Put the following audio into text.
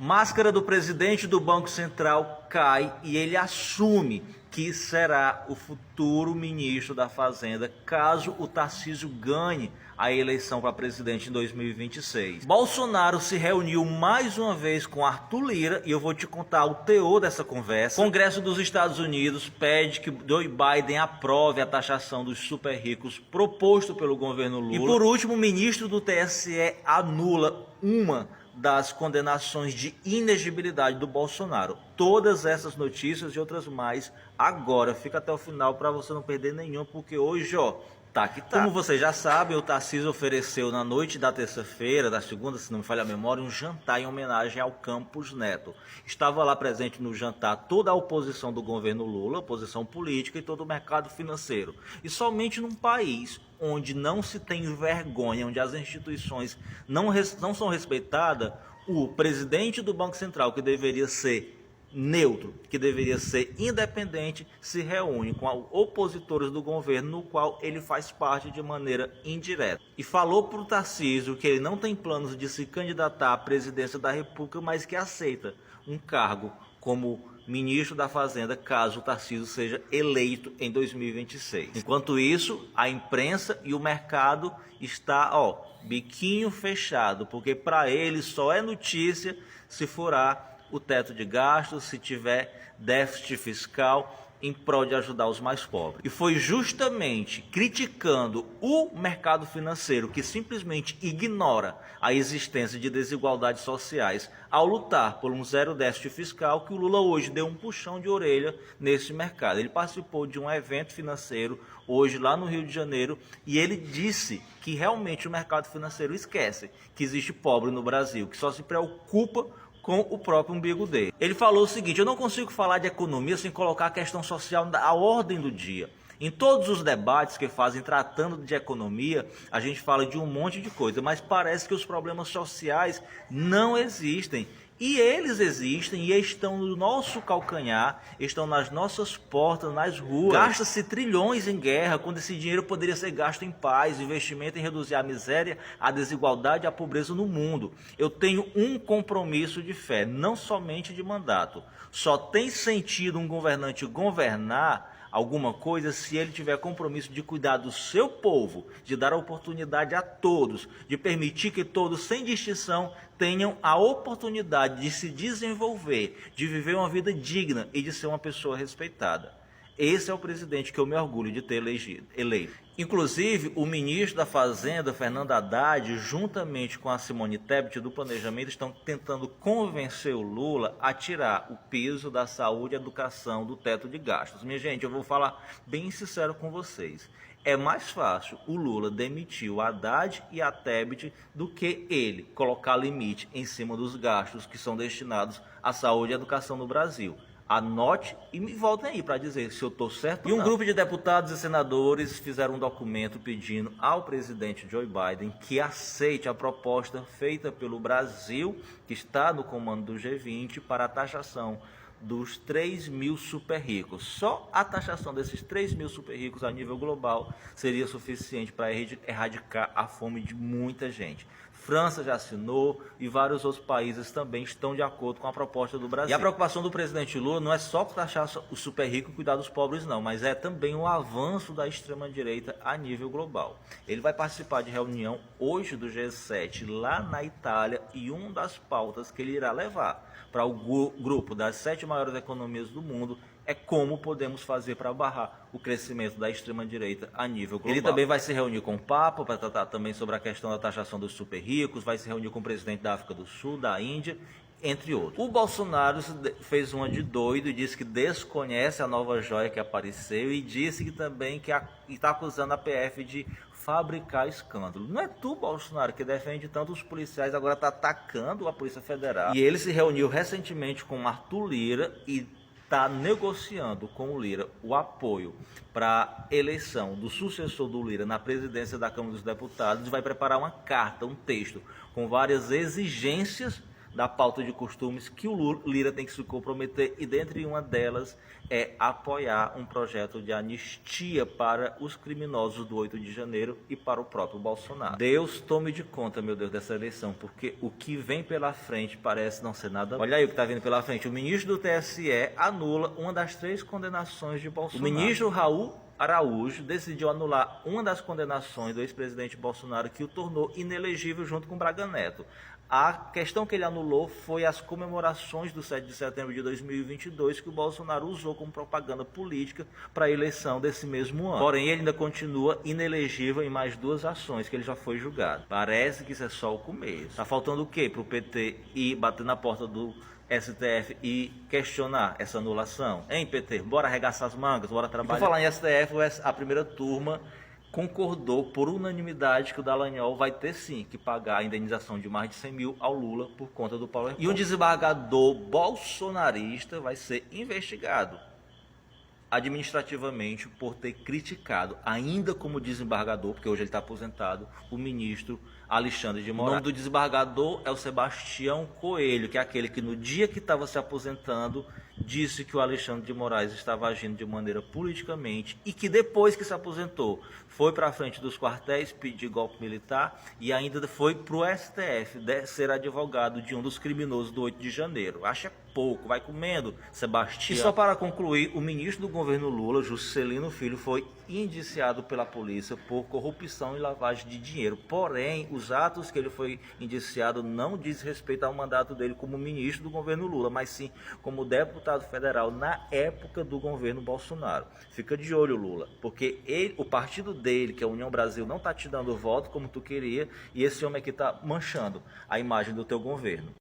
Máscara do presidente do Banco Central cai e ele assume que será o futuro ministro da Fazenda caso o Tarcísio ganhe a eleição para presidente em 2026. Bolsonaro se reuniu mais uma vez com Arthur Lira e eu vou te contar o teor dessa conversa. O Congresso dos Estados Unidos pede que Joe Biden aprove a taxação dos super ricos proposto pelo governo Lula. E por último, o ministro do TSE anula uma das condenações de inegibilidade do Bolsonaro. Todas essas notícias e outras mais agora. Fica até o final para você não perder nenhuma, porque hoje, ó, tá que tá. Como você já sabe, o Tarcísio ofereceu na noite da terça-feira, da segunda, se não me falha a memória, um jantar em homenagem ao Campos Neto. Estava lá presente no jantar toda a oposição do governo Lula, oposição política e todo o mercado financeiro. E somente num país onde não se tem vergonha, onde as instituições não são respeitadas, o presidente do Banco Central, que deveria ser neutro, que deveria ser independente, se reúne com opositores do governo, no qual ele faz parte de maneira indireta. E falou para o Tarcísio que ele não tem planos de se candidatar à presidência da República, mas que aceita um cargo como ministro da Fazenda, caso o Tarcísio seja eleito em 2026. Enquanto isso, a imprensa e o mercado está, biquinho fechado, porque para ele só é notícia se furar o teto de gastos, se tiver déficit fiscal em prol de ajudar os mais pobres. E foi justamente criticando o mercado financeiro, que simplesmente ignora a existência de desigualdades sociais, ao lutar por um zero déficit fiscal, que o Lula hoje deu um puxão de orelha nesse mercado. Ele participou de um evento financeiro hoje lá no Rio de Janeiro e ele disse que realmente o mercado financeiro esquece que existe pobre no Brasil, que só se preocupa com o próprio umbigo dele. Ele falou o seguinte: eu não consigo falar de economia sem colocar a questão social à ordem do dia. Em todos os debates que fazem tratando de economia, a gente fala de um monte de coisa, mas parece que os problemas sociais não existem. E eles existem e estão no nosso calcanhar, estão nas nossas portas, nas ruas. Gasta-se trilhões em guerra, quando esse dinheiro poderia ser gasto em paz, investimento em reduzir a miséria, a desigualdade e a pobreza no mundo. Eu tenho um compromisso de fé, não somente de mandato. Só tem sentido um governante governar alguma coisa se ele tiver compromisso de cuidar do seu povo, de dar a oportunidade a todos, de permitir que todos, sem distinção, tenham a oportunidade de se desenvolver, de viver uma vida digna e de ser uma pessoa respeitada. Esse é o presidente que eu me orgulho de ter eleito. Inclusive, o ministro da Fazenda, Fernando Haddad, juntamente com a Simone Tebet do Planejamento, estão tentando convencer o Lula a tirar o piso da saúde e educação do teto de gastos. Minha gente, eu vou falar bem sincero com vocês. É mais fácil o Lula demitir o Haddad e a Tebet do que ele colocar limite em cima dos gastos que são destinados à saúde e educação no Brasil. Anote e me voltem aí para dizer se eu estou certo ou não. E um grupo de deputados e senadores fizeram um documento pedindo ao presidente Joe Biden que aceite a proposta feita pelo Brasil, que está no comando do G20, para a taxação dos 3 mil super ricos. Só a taxação desses 3 mil super ricos a nível global seria suficiente para erradicar a fome de muita gente. França já assinou e vários outros países também estão de acordo com a proposta do Brasil. E a preocupação do presidente Lula não é só taxar o super rico e cuidar dos pobres não, mas é também o avanço da extrema-direita a nível global. Ele vai participar de reunião hoje do G7 lá na Itália e uma das pautas que ele irá levar para o grupo das 7 maiores economias do mundo é como podemos fazer para barrar o crescimento da extrema-direita a nível global. Ele também vai se reunir com o Papa para tratar também sobre a questão da taxação dos super ricos, vai se reunir com o presidente da África do Sul, da Índia, entre outros. O Bolsonaro fez uma de doido e disse que desconhece a nova joia que apareceu e disse que também está acusando a PF de fabricar escândalo. Não é tu, Bolsonaro, que defende tanto os policiais, agora está atacando a Polícia Federal. E ele se reuniu recentemente com Arthur Lira e está negociando com o Lira o apoio para a eleição do sucessor do Lira na presidência da Câmara dos Deputados e vai preparar uma carta, um texto, com várias exigências da pauta de costumes que o Lira tem que se comprometer, e dentre uma delas é apoiar um projeto de anistia para os criminosos do 8 de janeiro e para o próprio Bolsonaro. Deus tome de conta, meu Deus, dessa eleição, porque o que vem pela frente parece não ser nada. Olha aí o que está vindo pela frente. O ministro do TSE anula uma das 3 condenações de Bolsonaro. O ministro Raul Araújo decidiu anular uma das condenações do ex-presidente Bolsonaro, que o tornou inelegível junto com Braga Neto. A questão que ele anulou foi as comemorações do 7 de setembro de 2022, que o Bolsonaro usou como propaganda política para a eleição desse mesmo ano. Porém, ele ainda continua inelegível em mais 2 ações que ele já foi julgado. Parece que isso é só o começo. Está faltando o quê para o PT ir bater na porta do STF e questionar essa anulação? Hein, PT? Bora arregaçar as mangas, bora trabalhar. Por falar em STF, a primeira turma concordou por unanimidade que o Dallagnol vai ter sim que pagar a indenização de mais de 100 mil ao Lula por conta do PowerPoint. E um desembargador bolsonarista vai ser investigado administrativamente por ter criticado, ainda como desembargador, porque hoje ele está aposentado, o ministro Alexandre de Moraes. O nome do desembargador é o Sebastião Coelho, que é aquele que no dia que estava se aposentando disse que o Alexandre de Moraes estava agindo de maneira politicamente, e que depois que se aposentou foi para a frente dos quartéis pedir golpe militar e ainda foi para o STF ser advogado de um dos criminosos do 8 de janeiro. Acha pouco, vai comendo, Sebastião. E só para concluir, o ministro do governo Lula, Juscelino Filho, foi indiciado pela polícia por corrupção e lavagem de dinheiro. Porém, os atos que ele foi indiciado não diz respeito ao mandato dele como ministro do governo Lula, mas sim como deputado federal na época do governo Bolsonaro. Fica de olho, Lula, porque o partido dele, que é a União Brasil, não está te dando voto como tu queria, e esse homem aqui está manchando a imagem do teu governo.